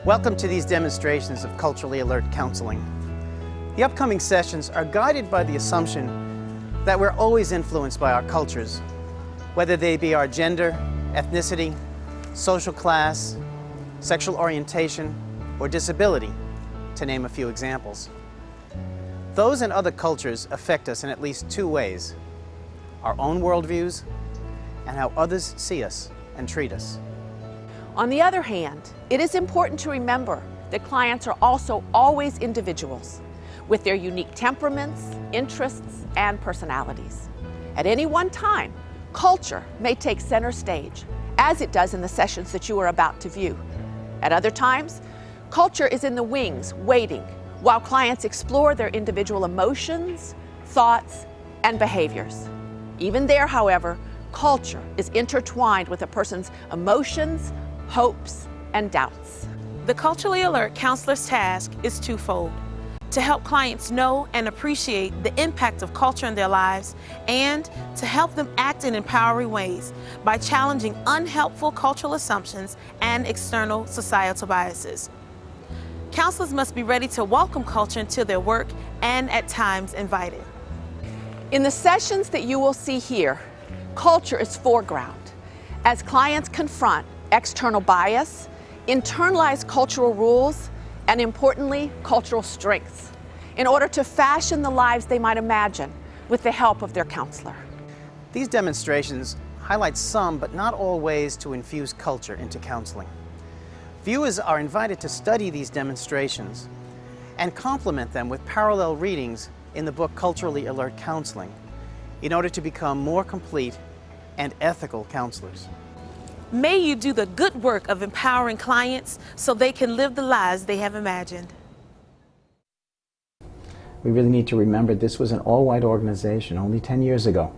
Welcome to these demonstrations of culturally alert counseling. The upcoming sessions are guided by the assumption that we're always influenced by our cultures, whether they be our gender, ethnicity, social class, sexual orientation, or disability, to name a few examples. Those and other cultures affect us in at least two ways: our own worldviews and how others see us and treat us. On the other hand, it is important to remember that clients are also always individuals with their unique temperaments, interests, and personalities. At any one time, culture may take center stage, as it does in the sessions that you are about to view. At other times, culture is in the wings, waiting, while clients explore their individual emotions, thoughts, and behaviors. Even there, however, culture is intertwined with a person's emotions, hopes, and doubts. The Culturally Alert Counselor's task is twofold: to help clients know and appreciate the impact of culture in their lives, and to help them act in empowering ways by challenging unhelpful cultural assumptions and external societal biases. Counselors must be ready to welcome culture into their work and at times invite it. In the sessions that you will see here, culture is foreground as clients confront external bias, internalized cultural rules, and importantly, cultural strengths, in order to fashion the lives they might imagine with the help of their counselor. These demonstrations highlight some, but not all, ways to infuse culture into counseling. Viewers are invited to study these demonstrations and complement them with parallel readings in the book Culturally Alert Counseling in order to become more complete and ethical counselors. May you do the good work of empowering clients so they can live the lives they have imagined. We really need to remember this was an all-white organization only 10 years ago.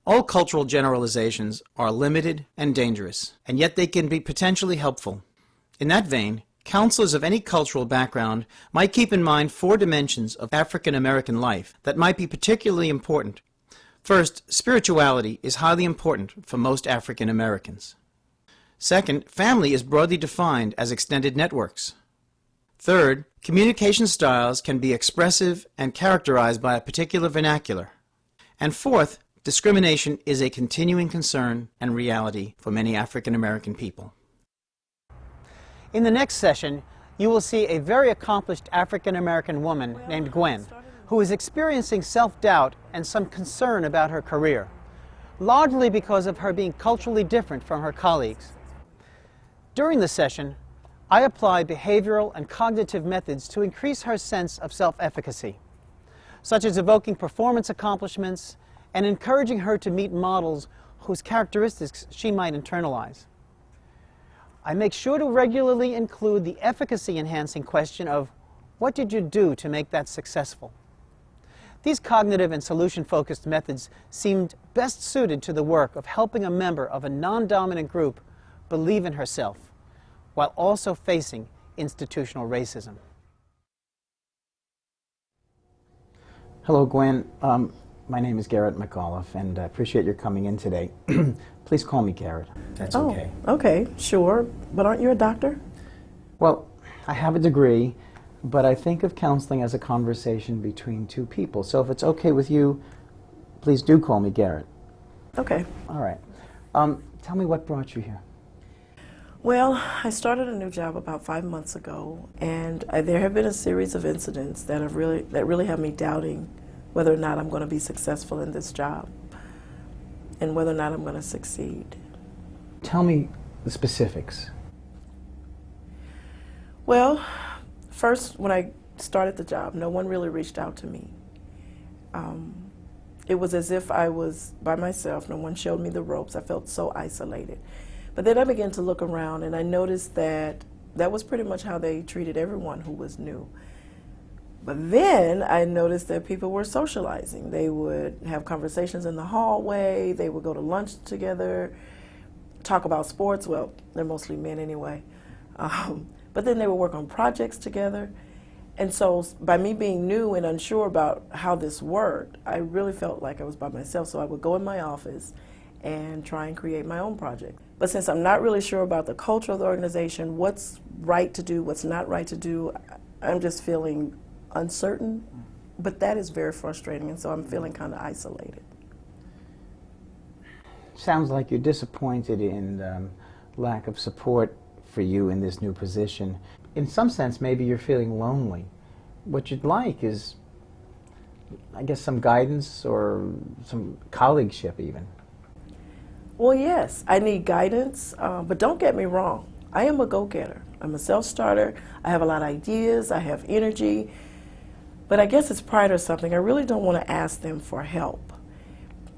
All cultural generalizations are limited and dangerous, and yet they can be potentially helpful. In that vein, counselors of any cultural background might keep in mind 4 dimensions of African American life that might be particularly important. First, spirituality is highly important for most African Americans. Second, family is broadly defined as extended networks. Third, communication styles can be expressive and characterized by a particular vernacular. And fourth, discrimination is a continuing concern and reality for many African American people. In the next session, you will see a very accomplished African American woman named Gwen, who is experiencing self-doubt and some concern about her career, largely because of her being culturally different from her colleagues. During the session, I applied behavioral and cognitive methods to increase her sense of self-efficacy, such as evoking performance accomplishments and encouraging her to meet models whose characteristics she might internalize. I make sure to regularly include the efficacy-enhancing question of, what did you do to make that successful? These cognitive and solution-focused methods seemed best suited to the work of helping a member of a non-dominant group believe in herself, while also facing institutional racism. Hello, Gwen. My name is Garrett McAuliffe, and I appreciate your coming in today. Please call me Garrett. That's okay. Okay, sure. But aren't you a doctor? Well, I have a degree, but I think of counseling as a conversation between two people. So if it's okay with you, please do call me Garrett. Okay. All right. Tell me what brought you here. Well, I started a new job about 5 months ago, and there have been a series of incidents that really have me doubting whether or not I'm going to be successful in this job and whether or not I'm going to succeed. Tell me the specifics. Well, first, when I started the job, no one really reached out to me. It was as if I was by myself. No one showed me the ropes. I felt so isolated. But then I began to look around, and I noticed that that was pretty much how they treated everyone who was new. But then I noticed that people were socializing. They would have conversations in the hallway. They would go to lunch together, talk about sports. Well, they're mostly men anyway. But then they would work on projects together. And so by me being new and unsure about how this worked, I really felt like I was by myself. So I would go in my office and try and create my own project. But since I'm not really sure about the culture of the organization, what's right to do, what's not right to do, I'm just feeling uncertain. But that is very frustrating, and so I'm feeling kind of isolated. Sounds like you're disappointed in lack of support for you in this new position. In some sense, maybe you're feeling lonely. What you'd like is, I guess, some guidance or some colleagueship even. Well, yes, I need guidance, but don't get me wrong. I am a go-getter. I'm a self-starter. I have a lot of ideas. I have energy. But I guess it's pride or something. I really don't want to ask them for help.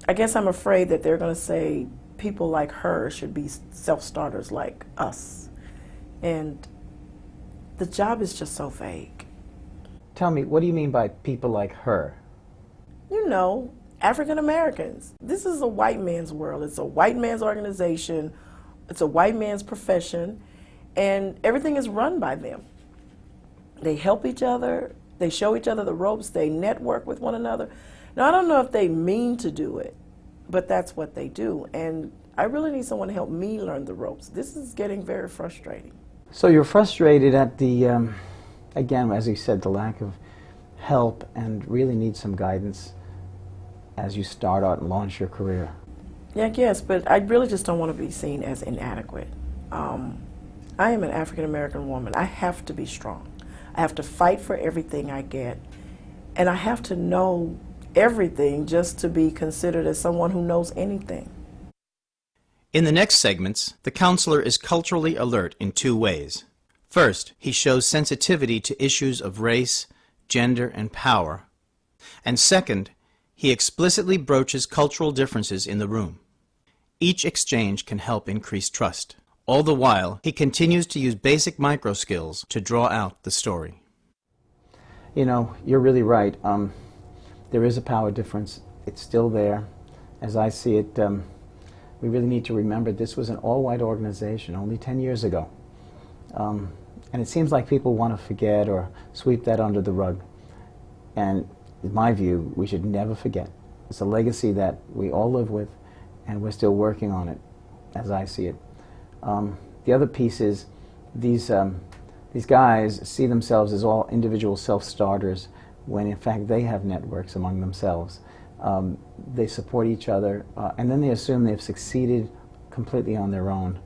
I guess I'm afraid that they're going to say people like her should be self-starters like us. And the job is just so vague. Tell me, what do you mean by people like her? You know, African Americans. This is a white man's world. It's a white man's organization. It's a white man's profession. And everything is run by them. They help each other. They show each other the ropes. They network with one another. Now, I don't know if they mean to do it, but that's what they do. And I really need someone to help me learn the ropes. This is getting very frustrating. So you're frustrated at the, again, as you said, the lack of help and really need some guidance as you start out and launch your career. Yeah, I guess, but I really just don't want to be seen as inadequate. I am an African American woman. I have to be strong. I have to fight for everything I get. And I have to know everything just to be considered as someone who knows anything. In the next segments, the counselor is culturally alert in two ways. First, he shows sensitivity to issues of race, gender, and power. And second, he explicitly broaches cultural differences in the room. Each exchange can help increase trust. All the while, he continues to use basic micro skills to draw out the story. You know, you're really right. There is a power difference. It's still there. As I see it, we really need to remember this was an all-white organization only 10 years ago. And it seems like people want to forget or sweep that under the rug. And in my view, we should never forget. It's a legacy that we all live with, and we're still working on it, as I see it. The other piece is these guys see themselves as all individual self-starters when in fact they have networks among themselves. They support each other, and then they assume they've succeeded completely on their own,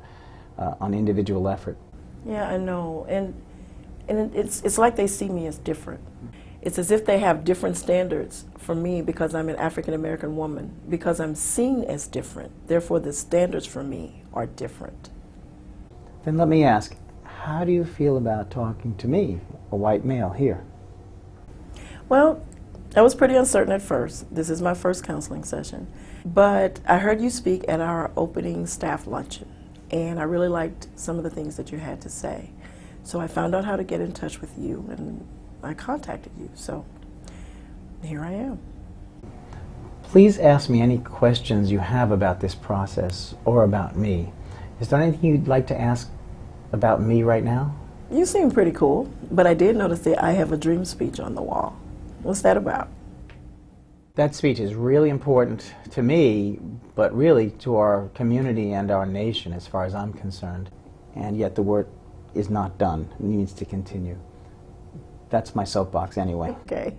on individual effort. Yeah, I know, and it's like they see me as different. It's as if they have different standards for me because I'm an African American woman, because I'm seen as different. Therefore, the standards for me are different. Then let me ask, how do you feel about talking to me, a white male, here? Well, I was pretty uncertain at first. This is my first counseling session. But I heard you speak at our opening staff luncheon, and I really liked some of the things that you had to say. So I found out how to get in touch with you, and I contacted you. So here I am. Please ask me any questions you have about this process or about me. Is there anything you'd like to ask about me right now? You seem pretty cool, but I did notice that I have a dream speech on the wall. What's that about? That speech is really important to me, but really to our community and our nation as far as I'm concerned. And yet the work is not done. It needs to continue. That's my soapbox anyway. Okay.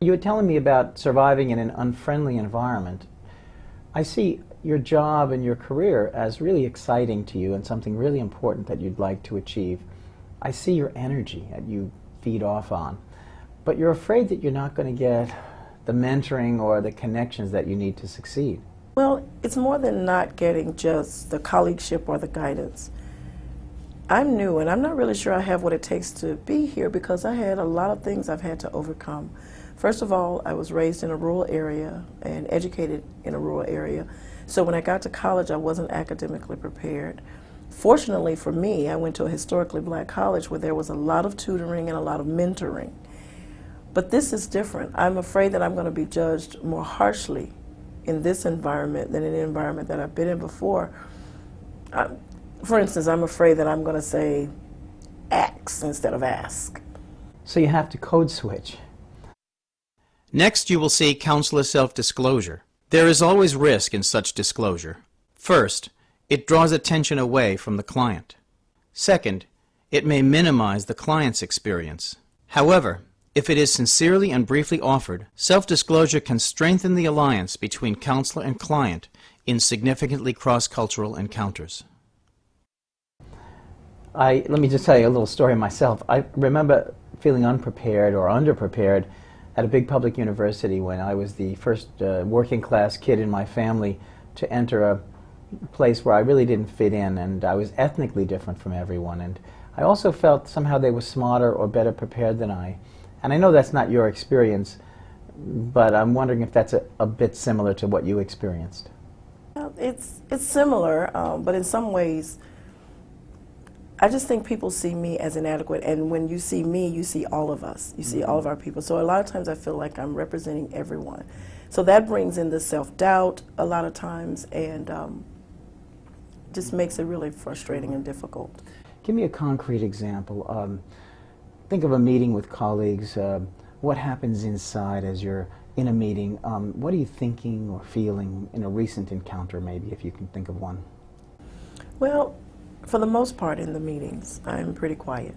You were telling me about surviving in an unfriendly environment. I see your job and your career as really exciting to you and something really important that you'd like to achieve. I see your energy that you feed off on, but you're afraid that you're not going to get the mentoring or the connections that you need to succeed. Well, it's more than not getting just the colleagueship or the guidance. I'm new, and I'm not really sure I have what it takes to be here because I had a lot of things I've had to overcome. First of all, I was raised in a rural area and educated in a rural area. So when I got to college, I wasn't academically prepared. Fortunately for me, I went to a historically black college where there was a lot of tutoring and a lot of mentoring. But this is different. I'm afraid that I'm going to be judged more harshly in this environment than in the environment that I've been in before. For instance, I'm afraid that I'm going to say X instead of ask. So you have to code switch. Next, you will see counselor self-disclosure. There is always risk in such disclosure. First, it draws attention away from the client. Second, it may minimize the client's experience. However, if it is sincerely and briefly offered, self-disclosure can strengthen the alliance between counselor and client in significantly cross-cultural encounters. Let me just tell you a little story myself. I remember feeling unprepared or underprepared at a big public university when I was the first working class kid in my family to enter a place where I really didn't fit in, and I was ethnically different from everyone. And I also felt somehow they were smarter or better prepared than I. And I know that's not your experience, but I'm wondering if that's a bit similar to what you experienced. Well, it's similar, but in some ways, I just think people see me as inadequate, and when you see me, you see all of us. You see all of our people. So a lot of times I feel like I'm representing everyone. So that brings in the self-doubt a lot of times, and just makes it really frustrating and difficult. Give me a concrete example. Think of a meeting with colleagues. What happens inside as you're in a meeting? What are you thinking or feeling in a recent encounter, maybe, if you can think of one? Well, for the most part in the meetings, I'm pretty quiet.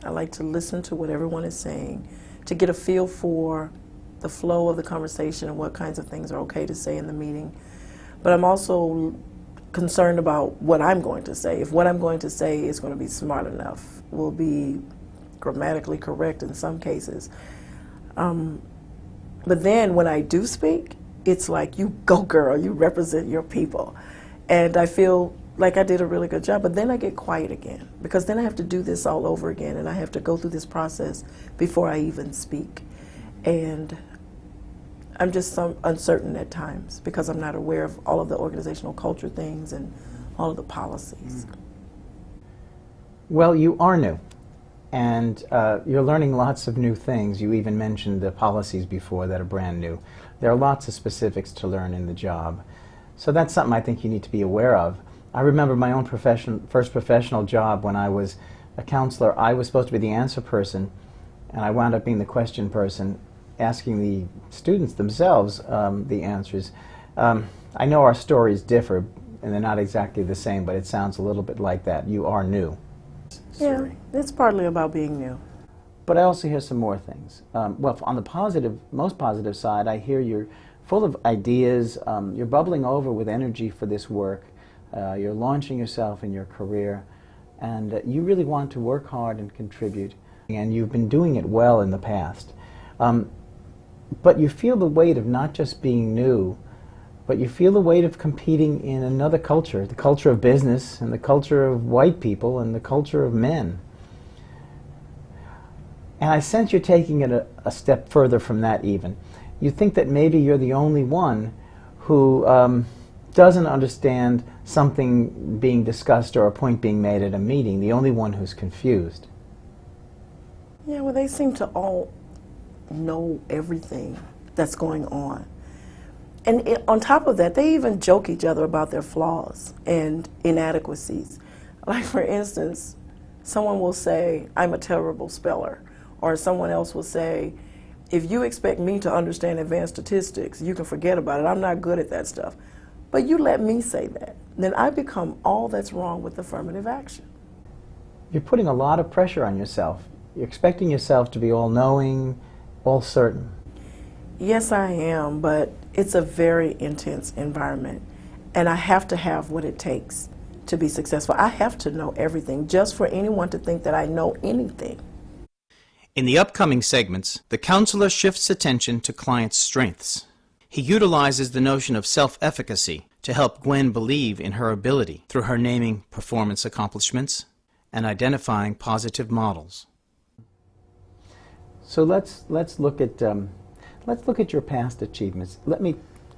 I like to listen to what everyone is saying, to get a feel for the flow of the conversation and what kinds of things are okay to say in the meeting. But I'm also concerned about what I'm going to say. If what I'm going to say is going to be smart enough, will be grammatically correct in some cases. But then when I do speak, it's like, you go girl, you represent your people. And I feel like I did a really good job, but then I get quiet again, because then I have to do this all over again, and I have to go through this process before I even speak. And I'm just uncertain at times, because I'm not aware of all of the organizational culture things and all of the policies. Well, you are new, and you're learning lots of new things. You even mentioned the policies before that are brand new. There are lots of specifics to learn in the job. So that's something I think you need to be aware of. I remember my own first professional job when I was a counselor. I was supposed to be the answer person, and I wound up being the question person, asking the students themselves the answers. I know our stories differ, and they're not exactly the same, but it sounds a little bit like that. You are new. Yeah, it's partly about being new. But I also hear some more things. Well, on the positive, most positive side, I hear you're full of ideas. You're bubbling over with energy for this work. You're launching yourself in your career, and you really want to work hard and contribute. And you've been doing it well in the past. But you feel the weight of not just being new, but you feel the weight of competing in another culture, the culture of business, and the culture of white people, and the culture of men. And I sense you're taking it a step further from that even. You think that maybe you're the only one who doesn't understand something being discussed or a point being made at a meeting, the only one who's confused. Yeah, well, they seem to all know everything that's going on. And on top of that, they even joke each other about their flaws and inadequacies. Like, for instance, someone will say, I'm a terrible speller. Or someone else will say, if you expect me to understand advanced statistics, you can forget about it. I'm not good at that stuff. But you let me say that. Then I become all that's wrong with affirmative action. You're putting a lot of pressure on yourself. You're expecting yourself to be all-knowing, all-certain. Yes, I am, but it's a very intense environment. And I have to have what it takes to be successful. I have to know everything, just for anyone to think that I know anything. In the upcoming segments, the counselor shifts attention to clients' strengths. He utilizes the notion of self-efficacy to help Gwen believe in her ability through her naming performance accomplishments and identifying positive models. So let's look at your past achievements. Let me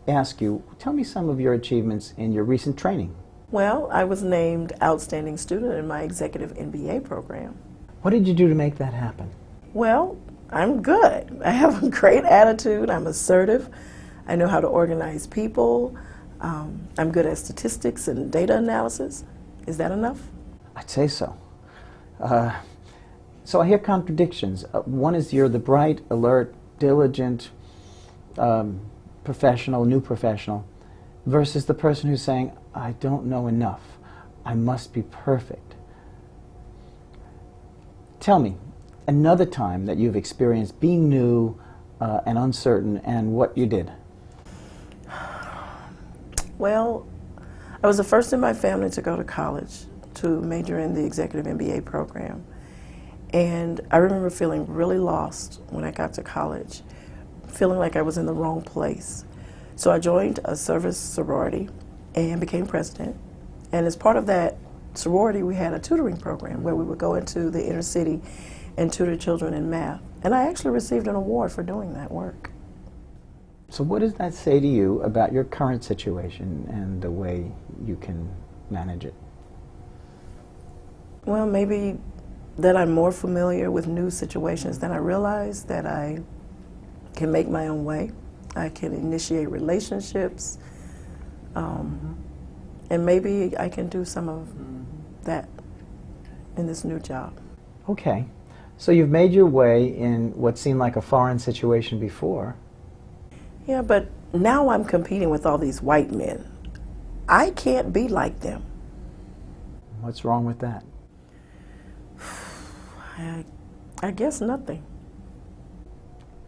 ask you, tell me some of your achievements in your recent training. Well, I was named Outstanding Student in my Executive MBA program. What did you do to make that happen? Well, I'm good. I have a great attitude. I'm assertive. I know how to organize people. I'm good at statistics and data analysis. Is that enough? I'd say so. So I hear contradictions. One is you're the bright, alert, diligent professional, new professional, versus the person who's saying, I don't know enough. I must be perfect. Tell me, another time that you've experienced being new and uncertain and what you did. Well, I was the first in my family to go to college, to major in the executive MBA program. And I remember feeling really lost when I got to college, feeling like I was in the wrong place. So I joined a service sorority and became president. And as part of that sorority, we had a tutoring program where we would go into the inner city and tutor children in math. And I actually received an award for doing that work. So what does that say to you about your current situation and the way you can manage it? Well, maybe that I'm more familiar with new situations than I realize, that I can make my own way. I can initiate relationships, and maybe I can do some of that in this new job. Okay. So you've made your way in what seemed like a foreign situation before. Yeah, but now I'm competing with all these white men. I can't be like them. What's wrong with that? I guess nothing.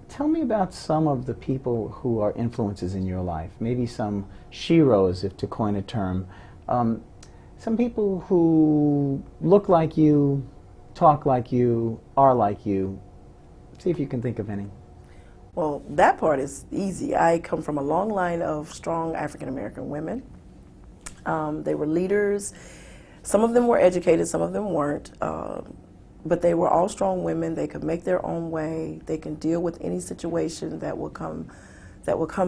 Tell me about some of the people who are influences in your life, maybe some sheroes, if to coin a term. Some people who look like you, talk like you, are like you. See if you can think of any. Well, that part is easy. I come from a long line of strong African American women. They were leaders. Some of them were educated, some of them weren't. But they were all strong women. They could make their own way. They can deal with any situation that will come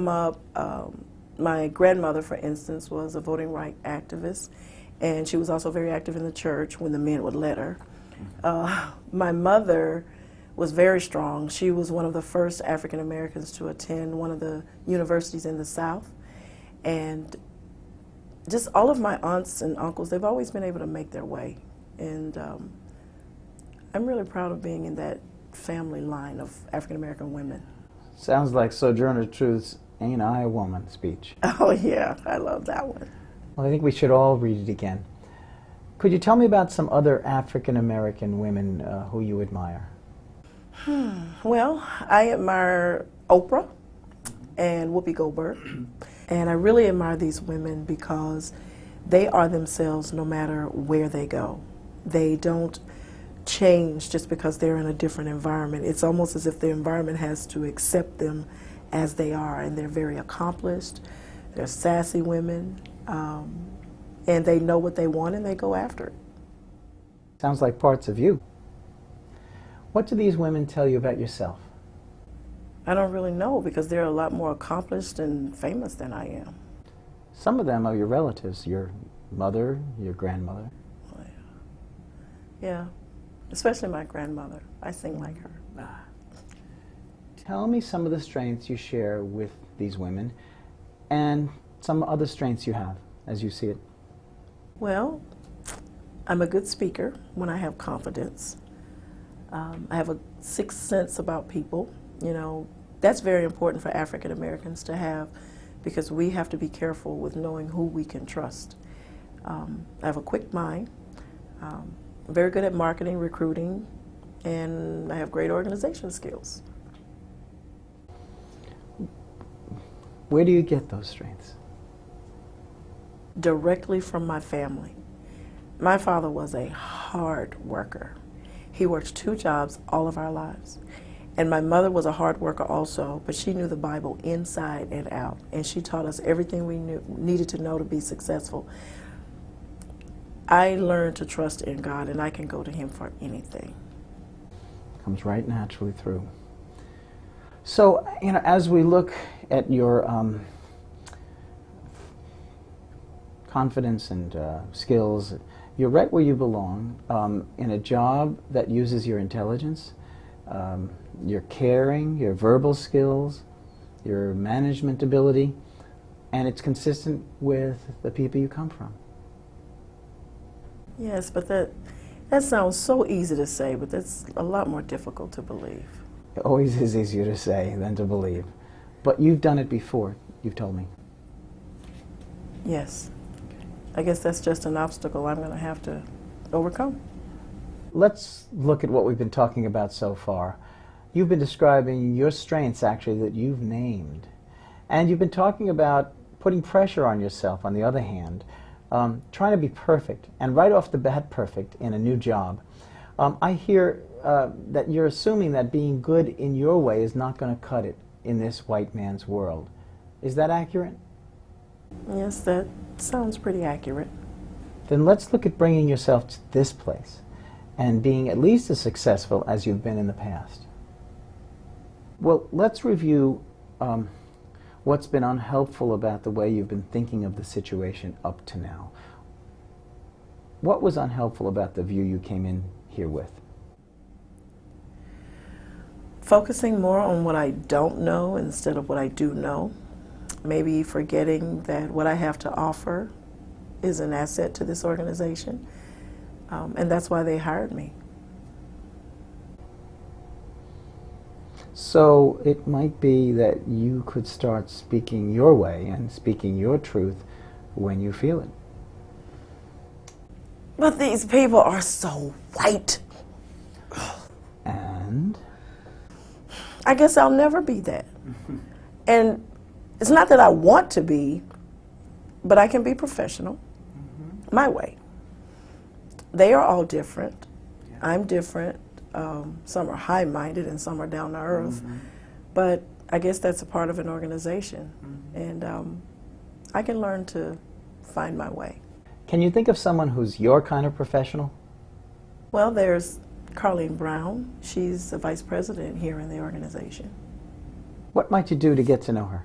up. My grandmother, for instance, was a voting rights activist, and she was also very active in the church when the men would let her. My mother was very strong. She was one of the first African Americans to attend one of the universities in the South. And just all of my aunts and uncles, they've always been able to make their way. And I'm really proud of being in that family line of African American women. Sounds like Sojourner Truth's "Ain't I a Woman" speech. Oh yeah, I love that one. Well, I think we should all read it again. Could you tell me about some other African American women who you admire? Well, I admire Oprah and Whoopi Goldberg. And I really admire these women because they are themselves no matter where they go. They don't change just because they're in a different environment. It's almost as if the environment has to accept them as they are. And they're very accomplished. They're sassy women. And they know what they want and they go after it. Sounds like parts of you. What do these women tell you about yourself? I don't really know because they're a lot more accomplished and famous than I am. Some of them are your relatives, your mother, your grandmother. Oh, yeah, especially my grandmother. I sing like her. Tell me some of the strengths you share with these women and some other strengths you have as you see it. Well, I'm a good speaker when I have confidence. I have a sixth sense about people. You know, that's very important for African Americans to have because we have to be careful with knowing who we can trust. I have a quick mind. I'm very good at marketing, recruiting, and I have great organization skills. Where do you get those strengths? Directly from my family. My father was a hard worker. He worked 2 jobs all of our lives. And my mother was a hard worker also, but she knew the Bible inside and out. And she taught us everything we needed to know to be successful. I learned to trust in God, and I can go to Him for anything. Comes right naturally through. So, you know, as we look at your confidence and skills, you're right where you belong, in a job that uses your intelligence, your caring, your verbal skills, your management ability, and it's consistent with the people you come from. Yes, but That sounds so easy to say, but that's a lot more difficult to believe. It always is easier to say than to believe. But you've done it before, you've told me. Yes. I guess that's just an obstacle I'm going to have to overcome. Let's look at what we've been talking about so far. You've been describing your strengths, actually, that you've named. And you've been talking about putting pressure on yourself, on the other hand, trying to be perfect, and right off the bat perfect in a new job. I hear that you're assuming that being good in your way is not going to cut it in this white man's world. Is that accurate? Yes, that sounds pretty accurate. Then let's look at bringing yourself to this place and being at least as successful as you've been in the past. Well, let's review what's been unhelpful about the way you've been thinking of the situation up to now. What was unhelpful about the view you came in here with? Focusing more on what I don't know instead of what I do know. Maybe forgetting that what I have to offer is an asset to this organization. And that's why they hired me. So it might be that you could start speaking your way and speaking your truth when you feel it. But these people are so white. And? I guess I'll never be that. And it's not that I want to be, but I can be professional my way. They are all different. Yeah. I'm different. Some are high-minded and some are down to earth. But I guess that's a part of an organization. And I can learn to find my way. Can you think of someone who's your kind of professional? Well, there's Carlene Brown. She's the vice president here in the organization. What might you do to get to know her?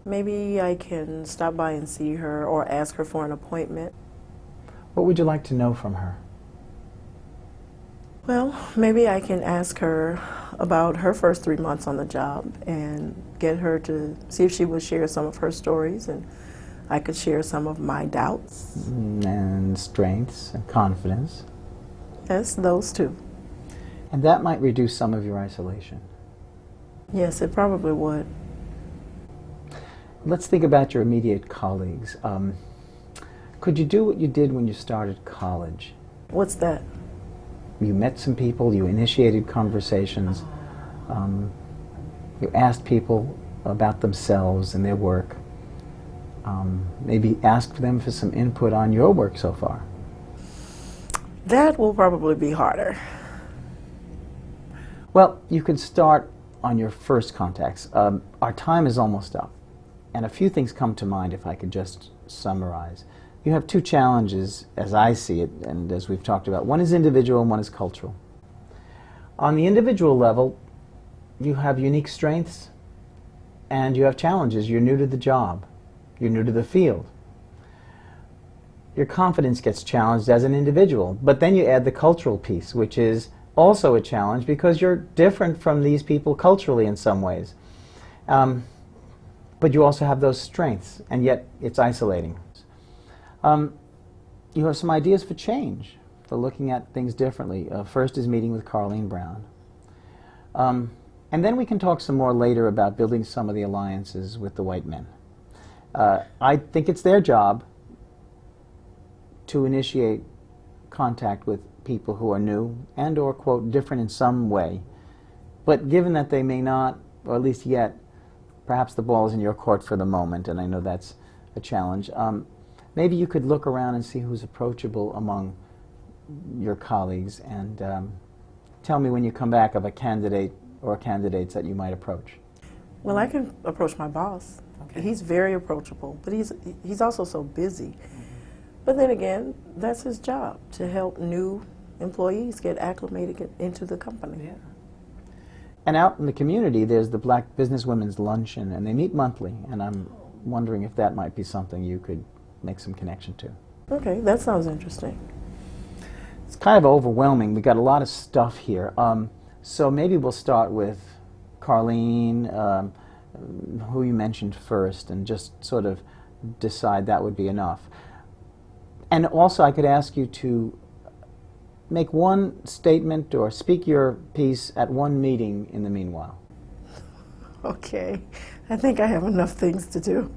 Maybe I can stop by and see her or ask her for an appointment. What would you like to know from her? Well, maybe I can ask her about her first 3 months on the job and get her to see if she would share some of her stories, and I could share some of my doubts. And strengths and confidence. Yes, those two. And that might reduce some of your isolation. Yes, it probably would. Let's think about your immediate colleagues. Could you do what you did when you started college? What's that? You met some people, you initiated conversations, you asked people about themselves and their work, maybe asked them for some input on your work so far. That will probably be harder. Well, you can start on your first contacts. Our time is almost up, and a few things come to mind if I could just summarize. You have two challenges, as I see it, and as we've talked about. One is individual and one is cultural. On the individual level, you have unique strengths and you have challenges. You're new to the job. You're new to the field. Your confidence gets challenged as an individual, but then you add the cultural piece, which is also a challenge because you're different from these people culturally in some ways. But you also have those strengths, and yet it's isolating. You have some ideas for change, for looking at things differently. First is meeting with Carlene Brown. And then we can talk some more later about building some of the alliances with the white men. I think it's their job to initiate contact with people who are new and or, quote, different in some way. But given that they may not, or at least yet, perhaps the ball is in your court for the moment, and I know that's a challenge. Maybe you could look around and see who's approachable among your colleagues and tell me when you come back of a candidate or candidates that you might approach. Well, I can approach my boss. Okay. He's very approachable, but he's also so busy. But then again, that's his job, to help new employees get acclimated into the company. Yeah. And out in the community, there's the Black Business Women's Luncheon, and they meet monthly, and I'm wondering if that might be something you could make some connection to. Okay, that sounds interesting. It's kind of overwhelming. We got a lot of stuff here. So maybe we'll start with Carlene, who you mentioned first, and just sort of decide that would be enough. And also, I could ask you to make one statement or speak your piece at one meeting in the meanwhile. Okay. I think I have enough things to do.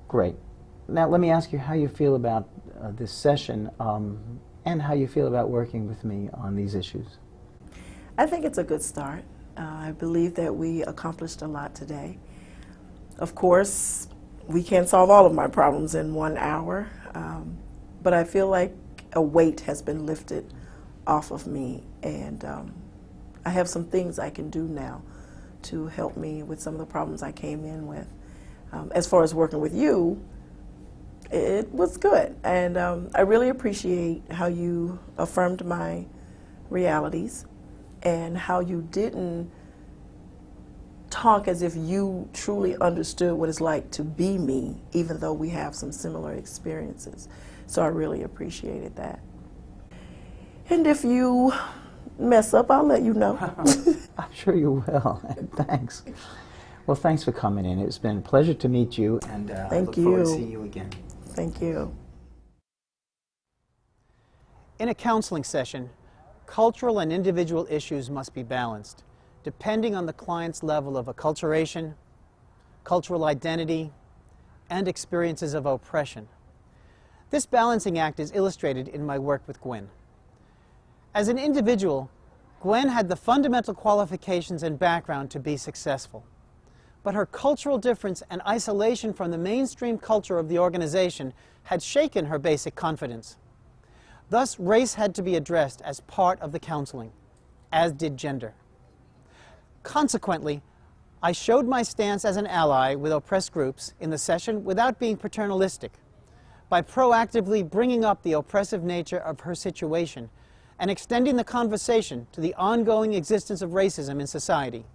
Great. Now, let me ask you how you feel about this session and how you feel about working with me on these issues. I think it's a good start. I believe that we accomplished a lot today. Of course, we can't solve all of my problems in 1 hour, but I feel like a weight has been lifted off of me, and I have some things I can do now to help me with some of the problems I came in with. As far as working with you, it was good, and I really appreciate how you affirmed my realities and how you didn't talk as if you truly understood what it's like to be me, even though we have some similar experiences. So I really appreciated that. And if you mess up, I'll let you know. I'm sure you will. Thanks. Well, thanks for coming in. It's been a pleasure to meet you, and I look forward to seeing you again. Thank you. In a counseling session, cultural and individual issues must be balanced, depending on the client's level of acculturation, cultural identity, and experiences of oppression. This balancing act is illustrated in my work with Gwen. As an individual, Gwen had the fundamental qualifications and background to be successful. But her cultural difference and isolation from the mainstream culture of the organization had shaken her basic confidence. Thus, race had to be addressed as part of the counseling, as did gender. Consequently, I showed my stance as an ally with oppressed groups in the session without being paternalistic, by proactively bringing up the oppressive nature of her situation and extending the conversation to the ongoing existence of racism in society.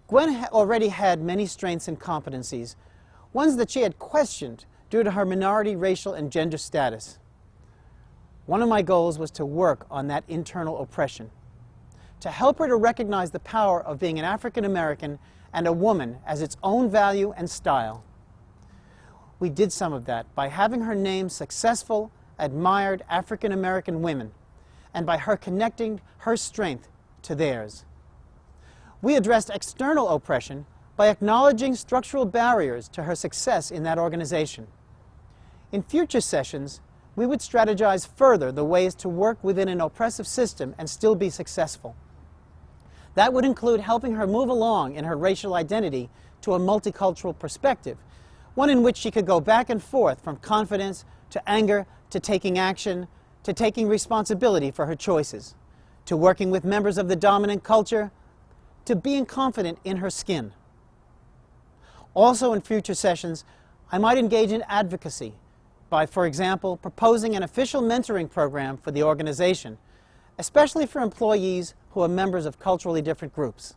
Gwen already had many strengths and competencies, ones that she had questioned due to her minority racial and gender status. One of my goals was to work on that internal oppression, to help her to recognize the power of being an African American and a woman as its own value and style. We did some of that by having her name successful, admired African American women, and by her connecting her strength to theirs. We addressed external oppression by acknowledging structural barriers to her success in that organization. In future sessions, we would strategize further the ways to work within an oppressive system and still be successful. That would include helping her move along in her racial identity to a multicultural perspective, one in which she could go back and forth from confidence to anger to taking action to taking responsibility for her choices, to working with members of the dominant culture, to being confident in her skin. Also in future sessions, I might engage in advocacy by, for example, proposing an official mentoring program for the organization, especially for employees who are members of culturally different groups.